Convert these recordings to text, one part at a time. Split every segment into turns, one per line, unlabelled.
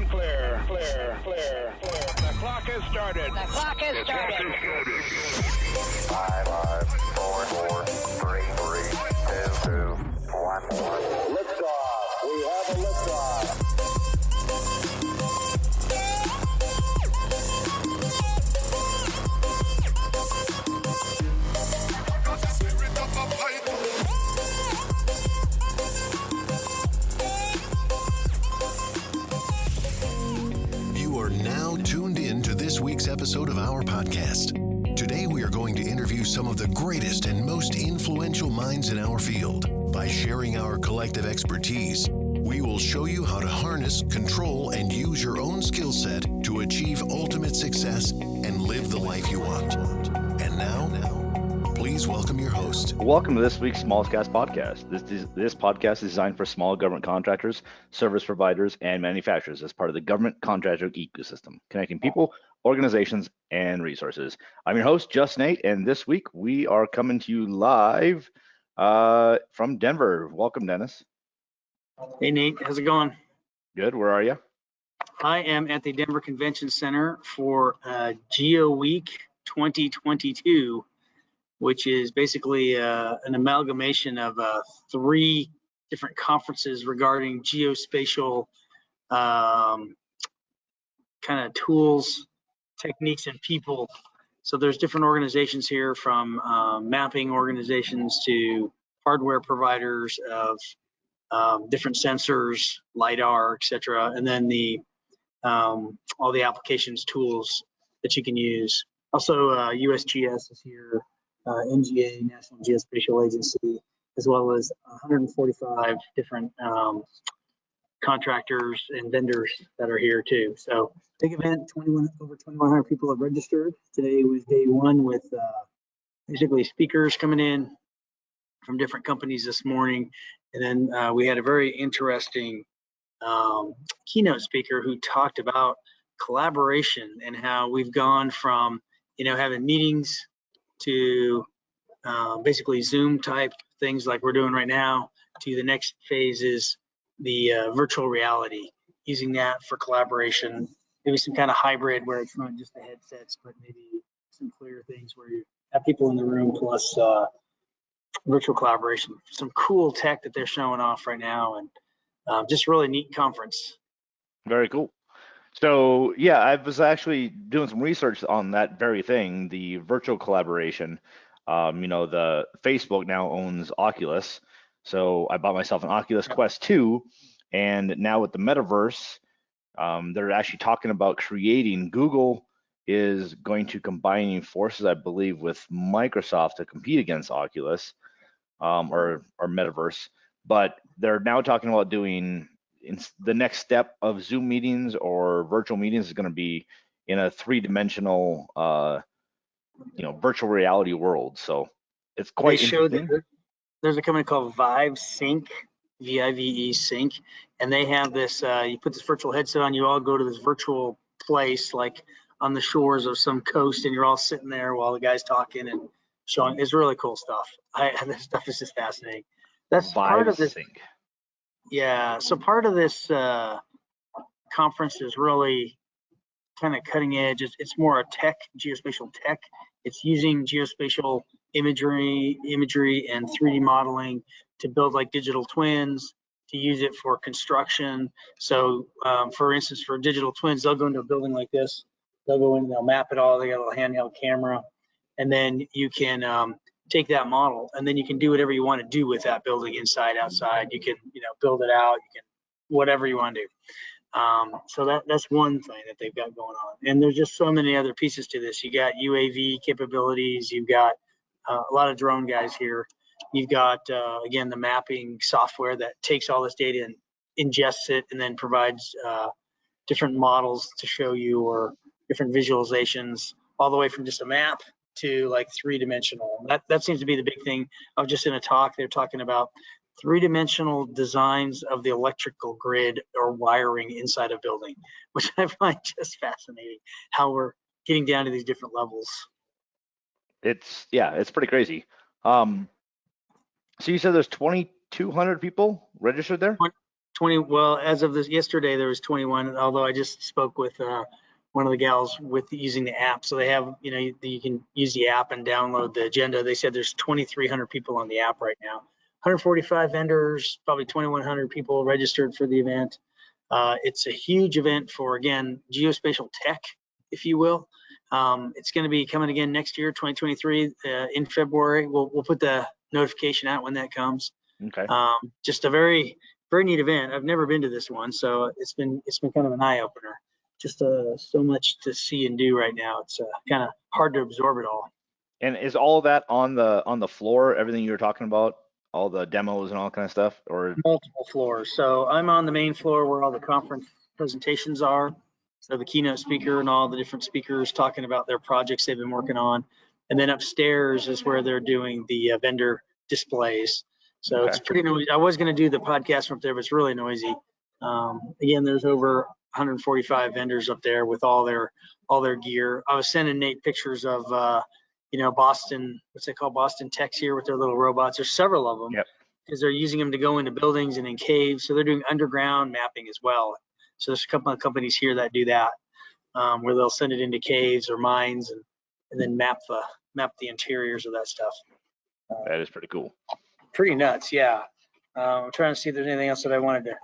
and clear. The clock has started.
Five, four, three, two, one. Liftoff. We have a liftoff.
You are now tuned in to this week's episode of our podcast. Today we are going to interview some of the greatest and most influential minds in our field. By sharing our collective expertise, we will show you how to harness, control, and use your own skill set to achieve ultimate success and live the life you want. And now, please welcome your host.
Welcome to this week's Small Cast podcast. This podcast is designed for small government contractors, service providers, and manufacturers as part of the government contractor ecosystem, connecting people, organizations, and resources. I'm your host, Just Nate, and this week we are coming to you live from Denver. Welcome, Dennis.
Hey, Nate. How's it going?
Good. Where are you?
I am at the Denver Convention Center for GEO Week 2022, which is basically an amalgamation of three different conferences regarding geospatial kind of tools, techniques, and people. So there's different organizations here, from mapping organizations to hardware providers of different sensors, Lidar, etc., and then all the applications tools that you can use. Also, USGS is here, NGA, National Geospatial Agency, as well as 145 different contractors and vendors that are here too. So big event, over 2,100 people have registered. Today was day one with basically speakers coming in from different companies this morning. And then we had a very interesting keynote speaker who talked about collaboration and how we've gone from, having meetings to basically Zoom type things like we're doing right now, to the next phase is the virtual reality, using that for collaboration, maybe some kind of hybrid where it's not just the headsets, but maybe some clear things where you have people in the room plus virtual collaboration. Some cool tech that they're showing off right now, and just really neat conference.
Very cool. So yeah, I was actually doing some research on that very thing, the virtual collaboration. The Facebook now owns Oculus, so I bought myself an Oculus Quest 2, and now with the metaverse, they're actually talking about creating. Google is going to combining forces, I believe, with Microsoft to compete against Oculus or metaverse. But they're now talking about doing the next step of Zoom meetings or virtual meetings is going to be in a three-dimensional, virtual reality world. So it's quite interesting.
There's a company called Vive Sync, VIVE Sync, and they have this. You put this virtual headset on, you all go to this virtual place, like on the shores of some coast, and you're all sitting there while the guy's talking and showing. It's really cool stuff. This stuff is just fascinating. That's
Vive
part of this.
Sync.
Yeah, so part of this conference is really kind of cutting edge. It's more a geospatial tech. It's using geospatial imagery and 3D modeling to build like digital twins, to use it for construction. So for instance, for digital twins, they'll go into a building like this. They'll go in, they'll map it all. They got a little handheld camera, and then you can take that model, and then you can do whatever you want to do with that building, inside, outside. You can, build it out. You can, whatever you want to do. So that's one thing that they've got going on. And there's just so many other pieces to this. You got UAV capabilities. You've got a lot of drone guys here. You've got, again, the mapping software that takes all this data and ingests it and then provides different models to show you, or different visualizations, all the way from just a map to like three-dimensional. That seems to be the big thing. I was just in a talk, they're talking about three-dimensional designs of the electrical grid or wiring inside a building, which I find just fascinating, how we're getting down to these different levels.
It's pretty crazy. So you said there's 2,200 people registered there?
20. Well, as of this yesterday, there was 21. Although I just spoke with one of the gals with using the app, so they have, you can use the app and download the agenda. They said there's 2,300 people on the app right now, 145 vendors, probably 2,100 people registered for the event. It's a huge event for, again, geospatial tech, if you will. It's going to be coming again next year, 2023, in February. We'll put the notification out when that comes.
Okay.
Just a very, very neat event. I've never been to this one, so it's been kind of an eye opener. Just so much to see and do right now. It's kind of hard to absorb it all.
And is all that on the floor? Everything you were talking about, all the demos and all kind of stuff, or
multiple floors? So I'm on the main floor where all the conference presentations are. So the keynote speaker and all the different speakers talking about their projects they've been working on. And then upstairs is where they're doing the vendor displays. So It's pretty noisy. I was going to do the podcast from up there, but it's really noisy. Again, there's over 145 vendors up there with all their gear. I was sending Nate pictures of Boston, what's it called, Boston Tech's here with their little robots. There's several of them because they're using them to go into buildings and in caves. So they're doing underground mapping as well. So there's a couple of companies here that do that, where they'll send it into caves or mines and then map the interiors of that stuff.
that is pretty cool.
Pretty nuts, yeah. I'm trying to see if there's anything else that I wanted to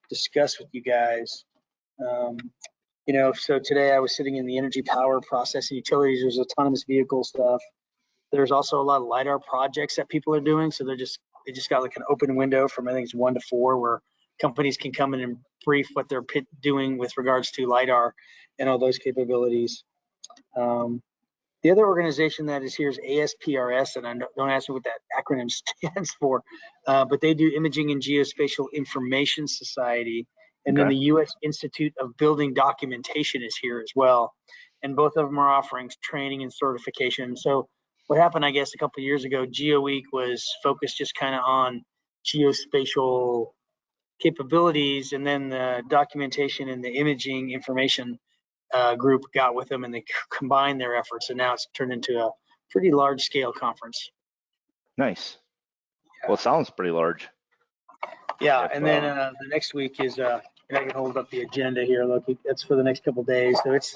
discuss with you guys. So today I was sitting in the energy, power, processing, utilities. There's autonomous vehicle stuff. There's also a lot of Lidar projects that people are doing. So they just got like an open window from, I think it's 1 to 4, where companies can come in and brief what they're doing with regards to Lidar and all those capabilities. The other organization that is here is ASPRS, and don't ask me what that acronym stands for, but they do Imaging and Geospatial Information Society. And then the U.S. Institute of Building Documentation is here as well. And both of them are offering training and certification. So what happened, I guess, a couple of years ago, Geo Week was focused just kind of on geospatial capabilities, and then the documentation and the imaging information group got with them, and they combined their efforts, and now it's turned into a pretty large scale conference.
Nice. Well, it sounds pretty large.
Yeah, and then the next week is I can hold up the agenda here. Look, that's for the next couple of days. So it's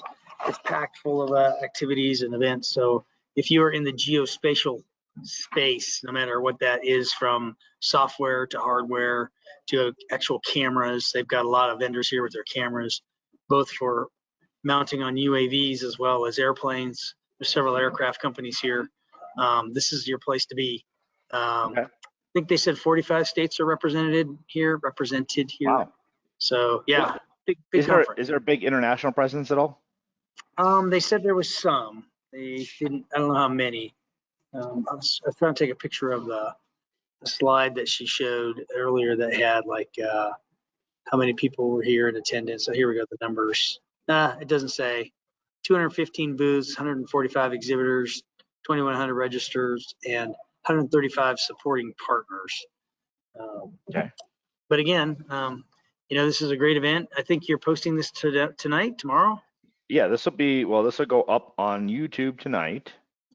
packed full of activities and events. So if you are in the geospatial space, no matter what that is, from software to hardware to actual cameras, they've got a lot of vendors here with their cameras, both for mounting on UAVs as well as airplanes. There's several aircraft companies here. This is your place to be. I think they said 45 states are represented here.
Wow.
So yeah, big
Is
conference.
there a big international presence at all?
They said there was some. They didn't. I don't know how many. I was trying to take a picture of the slide that she showed earlier that had like how many people were here in attendance. So here we go, the numbers. It doesn't say. 215 booths, 145 exhibitors, 2,100 registers, and 135 supporting partners. But again, this is a great event. I think you're posting this tonight, tomorrow?
Yeah, this will go up on YouTube tonight.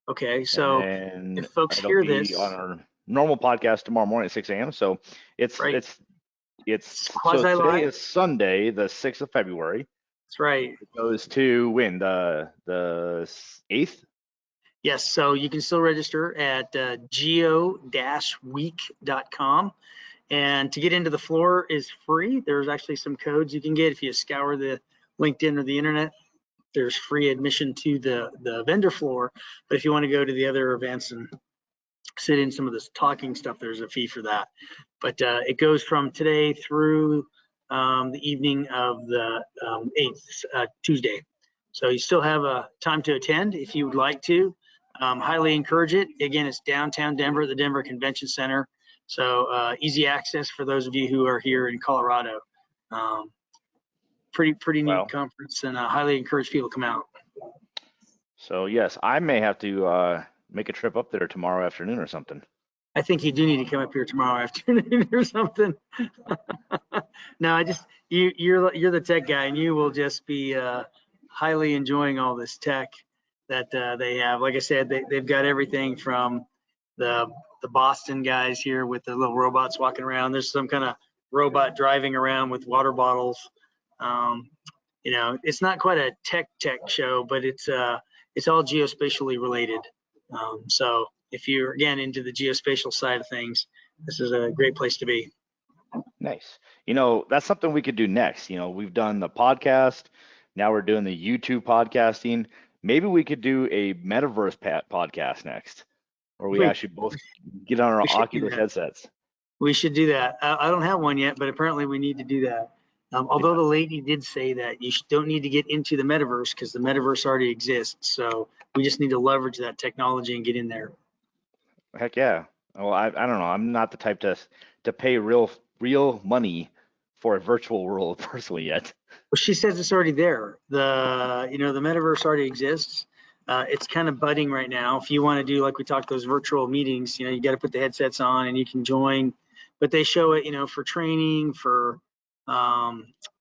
Okay, so
and
if folks
it'll
hear
be
this
on our normal podcast tomorrow morning at 6 a.m. So it's
right.
so today is Sunday, the 6th of February.
That's right.
It goes to when the 8th.
Yes, so you can still register at geo-week.com, and to get into the floor is free. There's actually some codes you can get if you scour the LinkedIn or the internet. There's free admission to the vendor floor, but if you want to go to the other events and sit in some of this talking stuff, there's a fee for that. But it goes from today through the evening of the 8th, Tuesday. So you still have a time to attend if you would like to. Highly encourage it. Again, it's downtown Denver at the Denver Convention Center. So easy access for those of you who are here in Colorado. Pretty neat conference, and highly encourage people to come out.
So yes, I may have to make a trip up there tomorrow afternoon or something.
I think you do need to come up here tomorrow afternoon or something. No, you're the tech guy, and you will just be highly enjoying all this tech that they have. Like I said, they've got everything from the Boston guys here with the little robots walking around. There's some kind of robot driving around with water bottles. It's not quite a tech show, but it's all geospatially related. So if you're, again, into the geospatial side of things, this is a great place to be.
Nice. That's something we could do next. We've done the podcast. Now we're doing the YouTube podcasting. Maybe we could do a metaverse podcast next, where we actually both get on our Oculus headsets.
We should do that. I don't have one yet, but apparently we need to do that. Although the lady did say that you don't need to get into the metaverse because the metaverse already exists. So we just need to leverage that technology and get in there.
Heck yeah. Well, I don't know. I'm not the type to pay real money for a virtual world personally yet.
Well, she says it's already there. The metaverse already exists. It's kind of budding right now. If you want to do, like we talked, those virtual meetings, you got to put the headsets on and you can join. But they show it, for training, for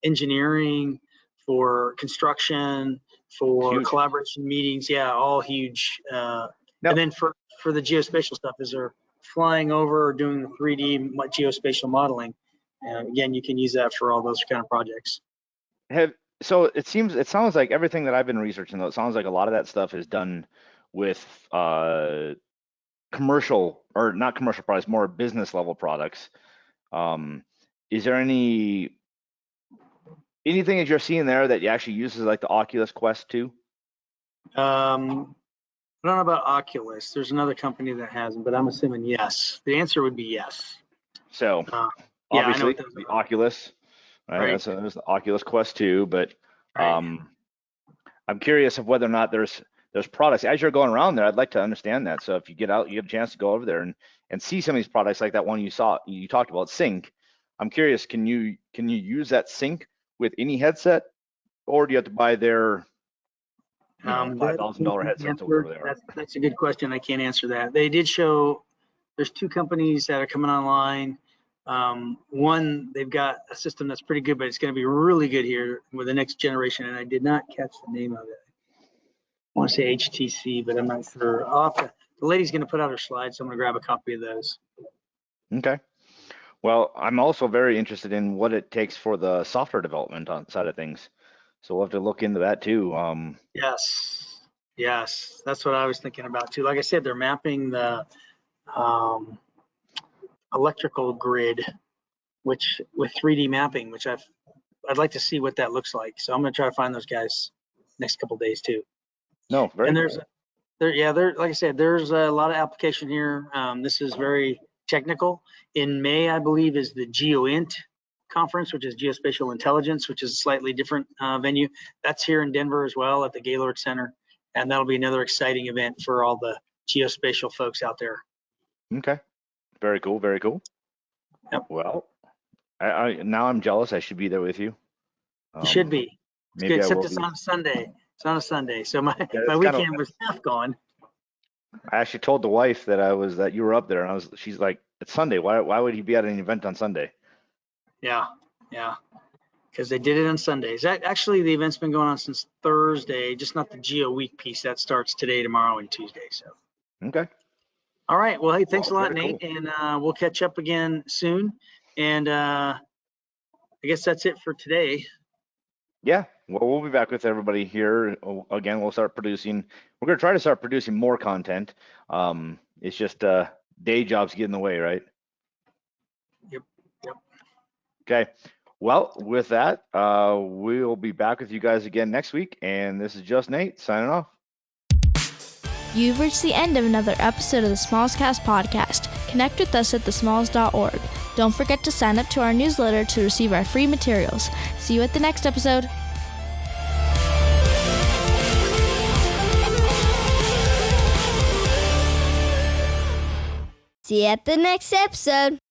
engineering, for construction, for
Huge.
collaboration meetings. Yeah, all huge. And then for the geospatial stuff, as they're flying over or doing the 3D geospatial modeling, again, you can use that for all those kind of projects.
So it sounds like everything that I've been researching, though, it sounds like a lot of that stuff is done with commercial, or not commercial products, more business level products. Is there anything that you're seeing there that you actually uses like the Oculus Quest 2?
I don't know about Oculus. There's another company that has them, but I'm assuming yes. The answer would be yes.
So obviously the Oculus, right? There's the Oculus Quest 2, but I'm curious of whether or not there's products. As you're going around there, I'd like to understand that. So if you get out, you have a chance to go over there and see some of these products, like that one you talked about, Sync. I'm curious, can you use that Sync with any headset, or do you have to buy their $5,000 headsets or whatever they are?
That's a good question. I can't answer that. They did show there's two companies that are coming online. One, they've got a system that's pretty good, but it's going to be really good here with the next generation. And I did not catch the name of it. I want to say HTC, but I'm not sure. The lady's going to put out her slides, so I'm going to grab a copy of those.
Okay. Well, I'm also very interested in what it takes for the software development side of things. So we'll have to look into that too.
Yes, that's what I was thinking about too. Like I said, they're mapping the electrical grid, which with 3D mapping, which I'd like to see what that looks like. So I'm going to try to find those guys next couple of days too.
No, very.
And like I said, there's a lot of application here. This is very technical. In May, I believe, is the GeoInt conference, which is Geospatial Intelligence, which is a slightly different venue. That's here in Denver as well at the Gaylord Center. And that'll be another exciting event for all the geospatial folks out there.
Okay. Very cool. Very cool.
Yep.
Well, now I'm jealous. I should be there with you.
You should be. It's good, except it's on a Sunday. It's on a Sunday. So my weekend was half gone.
I actually told the wife that you were up there, and she's like, it's Sunday. Why would he be at an event on Sunday?
Yeah. Because they did it on Sundays. Actually, the event's been going on since Thursday, just not the Geo Week piece. That starts today, tomorrow, and Tuesday. So.
Okay.
All right. Well, hey, thanks a lot, Nate,
cool.
and we'll catch up again soon. And I guess that's it for today.
Yeah. Well, we'll be back with everybody here again. We'll start producing. We're going to try to start producing more content. It's just day jobs get in the way, right?
Yep.
Okay. Well, with that, we'll be back with you guys again next week. And this is just Nate signing off.
You've reached the end of another episode of the Smallscast podcast. Connect with us at thesmalls.org. Don't forget to sign up to our newsletter to receive our free materials. See you at the next episode.
See you at the next episode.